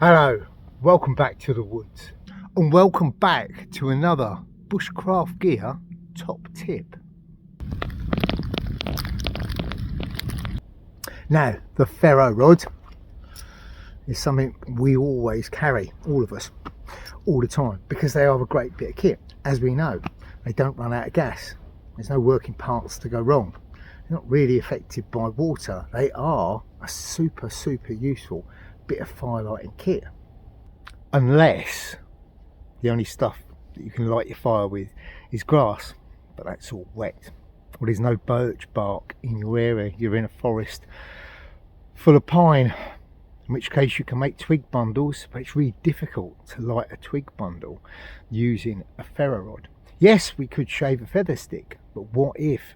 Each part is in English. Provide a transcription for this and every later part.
Hello, welcome back to the woods and welcome back to another Bushcraft gear top tip. Now, the Ferro Rod is something we always carry, all of us, all the time, because they are a great bit of kit. As we know, they don't run out of gas. There's no working parts to go wrong. They're not really affected by water. They are a super useful bit of firelighting kit, unless the only stuff that you can light your fire with is grass, but that's all wet, or there's no birch bark in your area, you're in a forest full of pine, in which case you can make twig bundles, but it's really difficult to light a twig bundle using a ferro rod. Yes, we could shave a feather stick, but what if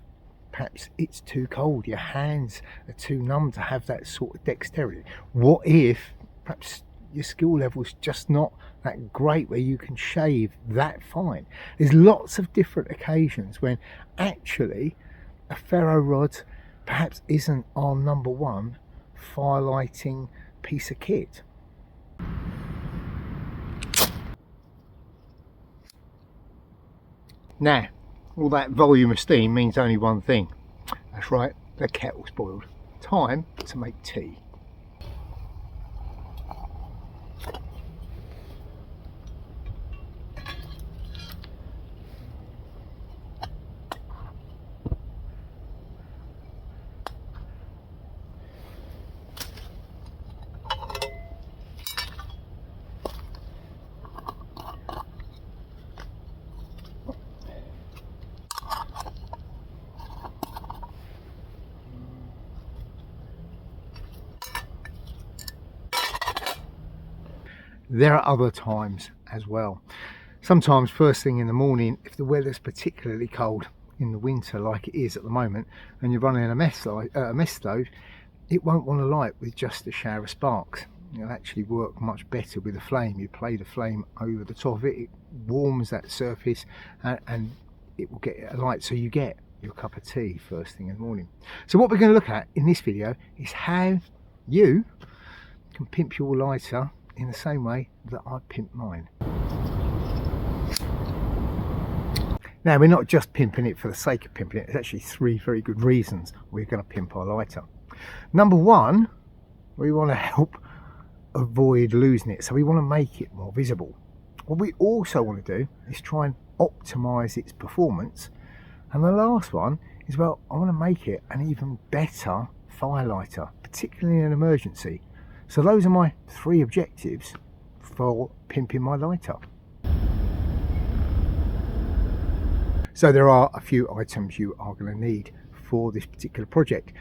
perhaps it's too cold, your hands are too numb to have that sort of dexterity? What if perhaps your skill level's just not that great where you can shave that fine? There's lots of different occasions when actually a ferro rod perhaps isn't our number one firelighting piece of kit. Now, all that volume of steam means only one thing. That's right, the kettle's boiled. Time to make tea. There are other times as well. Sometimes first thing in the morning, if the weather's particularly cold in the winter like it is at the moment, and you're running a mess stove, it won't want to light with just a shower of sparks. It'll actually work much better with a flame. You play the flame over the top of it, it warms that surface and it will get a light, so you get your cup of tea first thing in the morning. So what we're going to look at in this video is how you can pimp your lighter in the same way that I pimp mine. Now, we're not just pimping it for the sake of pimping it. There's actually three very good reasons we're going to pimp our lighter. Number one, we want to help avoid losing it, so we want to make it more visible. What we also want to do is try and optimize its performance, and the last one is, well, I want to make it an even better firelighter, particularly in an emergency. So those are my three objectives for pimping my lighter. So there are a few items you are going to need for this particular project.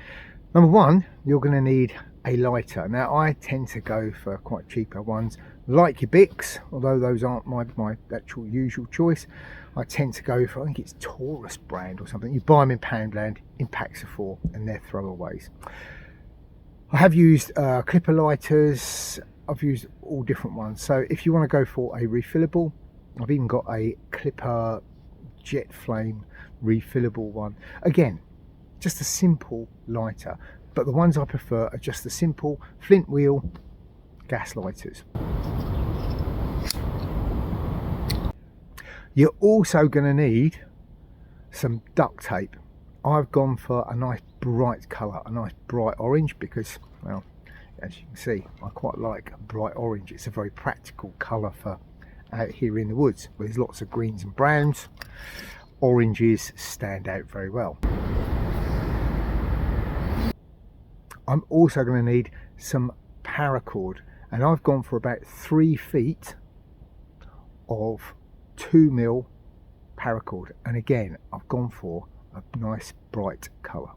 Number one, you're going to need a lighter. Now, I tend to go for quite cheaper ones, like your BICs, although those aren't my actual usual choice. I tend to go for, I think it's Taurus brand or something. You buy them in Poundland in packs of 4, and they're throwaways. I have used clipper lighters. I've used all different ones. So if you want to go for a refillable, I've even got a clipper jet flame refillable one. Again, just a simple lighter, but the ones I prefer are just the simple flint wheel gas lighters. You're also going to need some duct tape. I've gone for a nice bright colour, a nice bright orange, because, well, as you can see, I quite like a bright orange. It's a very practical colour for out here in the woods where there's lots of greens and browns. Oranges stand out very well. I'm also going to need some paracord, and I've gone for about 3 feet of 2mm paracord, and again I've gone for a nice bright colour.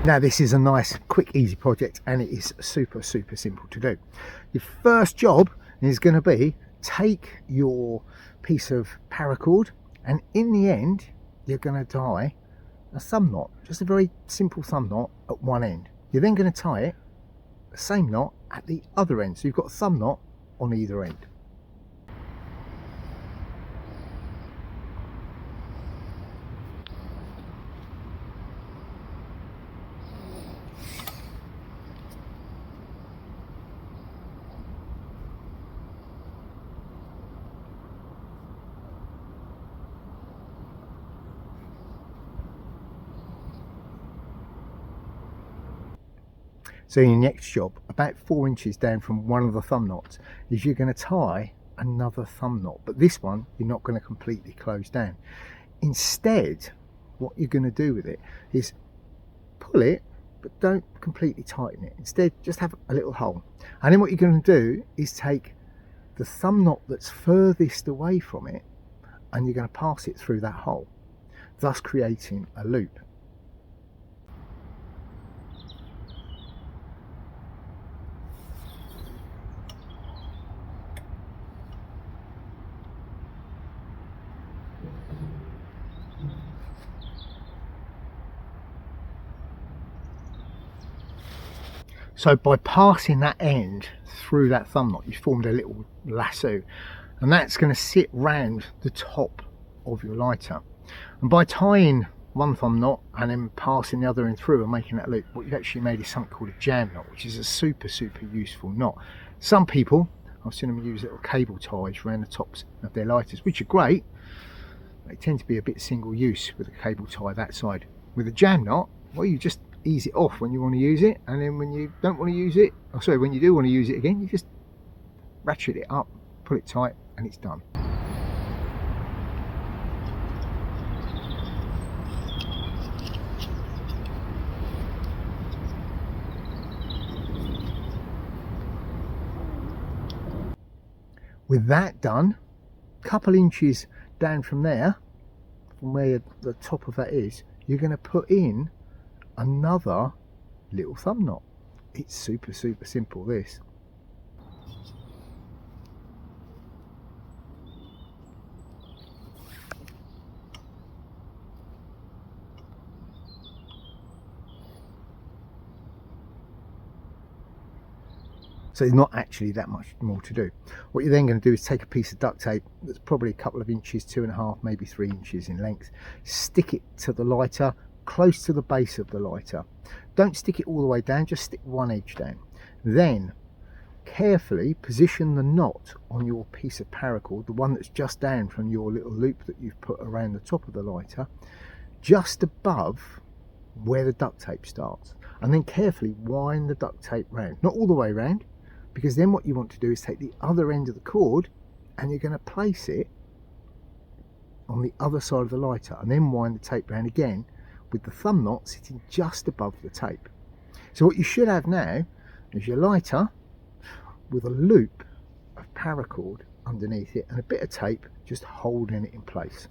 Now, this is a nice quick easy project, and it is super simple to do. Your first job is going to be take your piece of paracord, and in the end you're going to tie a thumb knot, just a very simple thumb knot at one end. You're then going to tie it the same knot at the other end, so you've got a thumb knot on either end. So your next job, about 4 inches down from one of the thumb knots, is you're going to tie another thumb knot, but this one you're not going to completely close down. Instead, what you're going to do with it is pull it, but don't completely tighten it. Instead, just have a little hole, and then what you're going to do is take the thumb knot that's furthest away from it and you're going to pass it through that hole, thus creating a loop. So by passing that end through that thumb knot, you've formed a little lasso, and that's going to sit round the top of your lighter. And by tying one thumb knot and then passing the other end through and making that loop, what you've actually made is something called a jam knot, which is a super useful knot. Some people, I've seen them use little cable ties around the tops of their lighters, which are great. They tend to be a bit single use with a cable tie that side. With a jam knot, well, you just ease it off when you want to use it, and then when you don't want to use it, or sorry, when you do want to use it again, you just ratchet it up, pull it tight, and it's done. With that done, a couple inches down from there, from where the top of that is, you're going to put in another little thumb knot. It's super simple, this. So there's not actually that much more to do. What you're then going to do is take a piece of duct tape that's probably a couple of inches, 2.5, maybe 3 inches in length, stick it to the lighter, close to the base of the lighter. Don't stick it all the way down, just stick one edge down. Then carefully position the knot on your piece of paracord, the one that's just down from your little loop that you've put around the top of the lighter, just above where the duct tape starts. And then carefully wind the duct tape round, not all the way round, because then what you want to do is take the other end of the cord and you're going to place it on the other side of the lighter, and then wind the tape round again with the thumb knot sitting just above the tape. So what you should have now is your lighter with a loop of paracord underneath it and a bit of tape just holding it in place.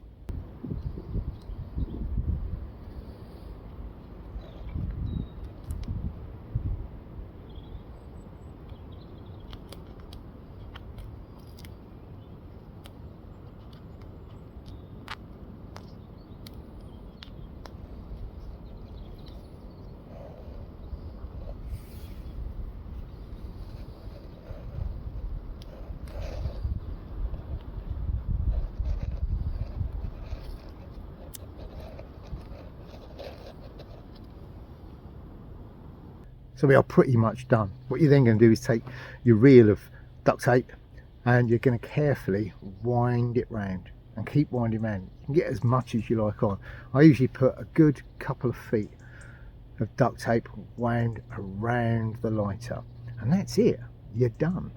So we are pretty much done. What you're then going to do is take your reel of duct tape and you're going to carefully wind it round and keep winding round. You can get as much as you like on. I usually put a good couple of feet of duct tape wound around the lighter, and that's it. You're done.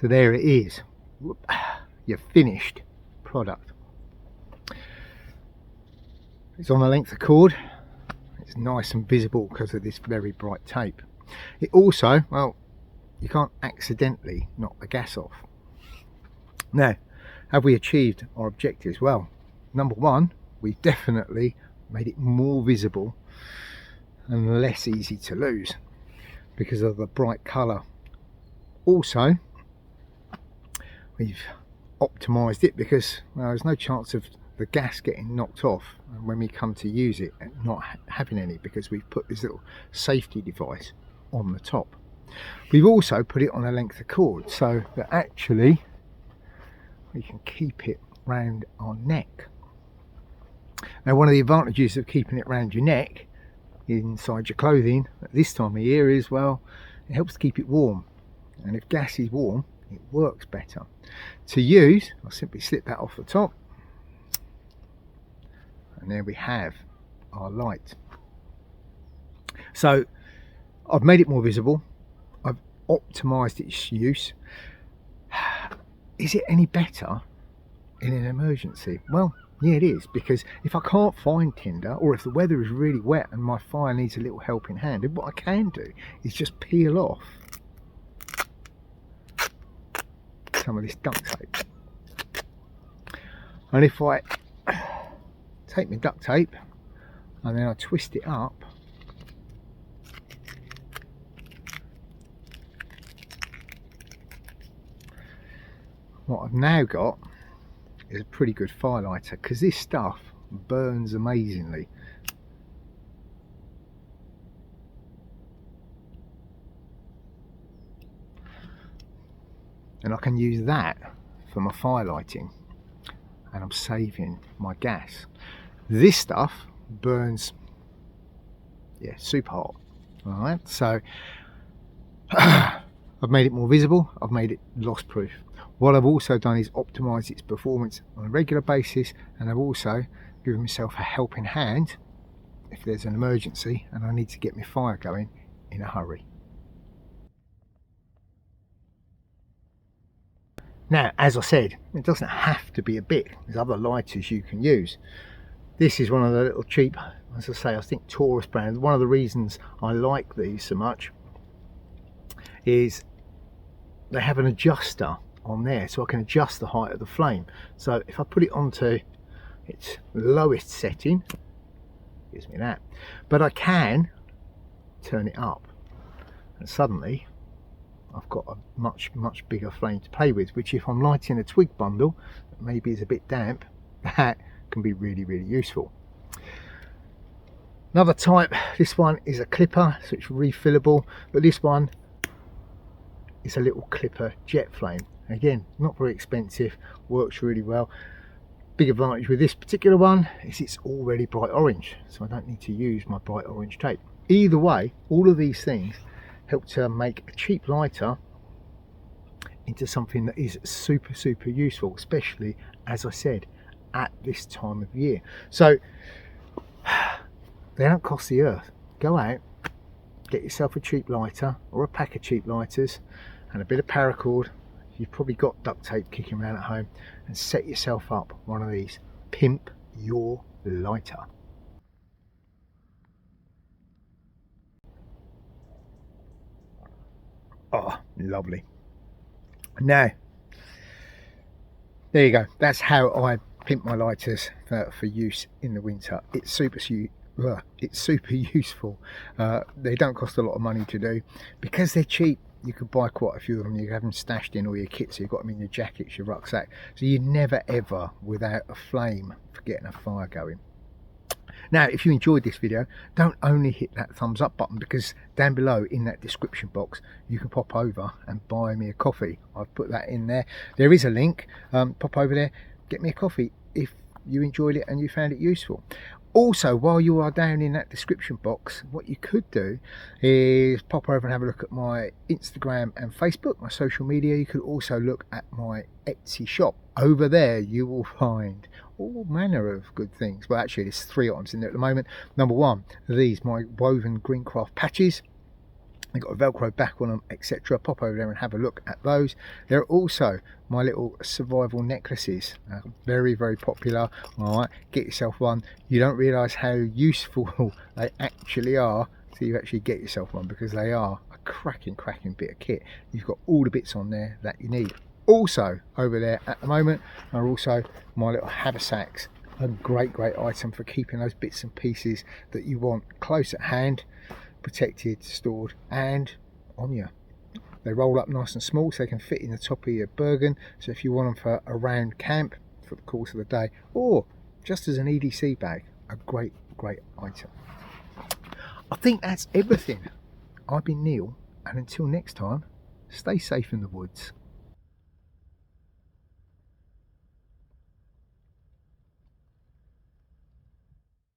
So there it is, your finished product. It's on a length of cord. It's nice and visible because of this very bright tape. It also, well, you can't accidentally knock the gas off. Now, have we achieved our objectives? Well, number one, we've definitely made it more visible and less easy to lose because of the bright colour. Also, we've optimised it because, well, there's no chance of the gas getting knocked off when we come to use it and not having any, because we've put this little safety device on the top. We've also put it on a length of cord so that actually we can keep it round our neck. Now, one of the advantages of keeping it round your neck inside your clothing at this time of year is, well, it helps to keep it warm, and if gas is warm it works better. To use, I'll simply slip that off the top, and there we have our light. So I've made it more visible, I've optimized its use. Is it any better in an emergency? Well, yeah, it is, because if I can't find tinder, or if the weather is really wet and my fire needs a little helping hand, then what I can do is just peel off some of this duct tape. And if I take my duct tape and then I twist it up, what I've now got is a pretty good firelighter, because this stuff burns amazingly. And I can use that for my fire lighting, and I'm saving my gas. This stuff burns, yeah, super hot. All right, so I've made it more visible, I've made it loss proof. What I've also done is optimize its performance on a regular basis, and I've also given myself a helping hand if there's an emergency and I need to get my fire going in a hurry. Now, as I said, it doesn't have to be a BIC. There's other lighters you can use. This is one of the little cheap, as I say, I think tourist brands. One of the reasons I like these so much is they have an adjuster on there, so I can adjust the height of the flame. So if I put it onto its lowest setting, gives me that, but I can turn it up, and suddenly I've got a much bigger flame to play with, which if I'm lighting a twig bundle that maybe is a bit damp, that can be really useful. Another type, this one is a clipper, so it's refillable, but this one is a little clipper jet flame. Again, not very expensive, works really well. Big advantage with this particular one is it's already bright orange, so I don't need to use my bright orange tape. Either way, all of these things help to make a cheap lighter into something that is super useful, especially, as I said, at this time of year. So they don't cost the earth. Go out, get yourself a cheap lighter or a pack of cheap lighters and a bit of paracord. You've probably got duct tape kicking around at home, and set yourself up one of these. Pimp your lighter. Oh, lovely. Now, there you go. That's how I pimp my lighters for use in the winter. It's super useful. They don't cost a lot of money to do. Because they're cheap, you could buy quite a few of them. You have them stashed in all your kits, so you've got them in your jackets, your rucksack, so you're never ever without a flame for getting a fire going. Now, if you enjoyed this video, don't only hit that thumbs up button, because down below in that description box you can pop over and buy me a coffee. I've put that in there. There is a link. Pop over there, get me a coffee if you enjoyed it and you found it useful. Also, while you are down in that description box, what you could do is pop over and have a look at my Instagram and Facebook, my social media. You could also look at my Etsy shop. Over there you will find all manner of good things. Well, actually there's 3 items in there at the moment. Number one, these, my woven Greencraft patches. They've got a Velcro back on them, etc. Pop over there and have a look at those. There are also my little survival necklaces, very popular. All right, get yourself one. You don't realise how useful they actually are till you actually get yourself one, because they are a cracking bit of kit. You've got all the bits on there that you need. Also over there at the moment are also my little haversacks, a great item for keeping those bits and pieces that you want close at hand, protected, stored and on you. They roll up nice and small, so they can fit in the top of your Bergen, so if you want them for around camp for the course of the day, or just as an EDC bag, a great item. I think that's everything. I've been Neil, and until next time, stay safe in the woods.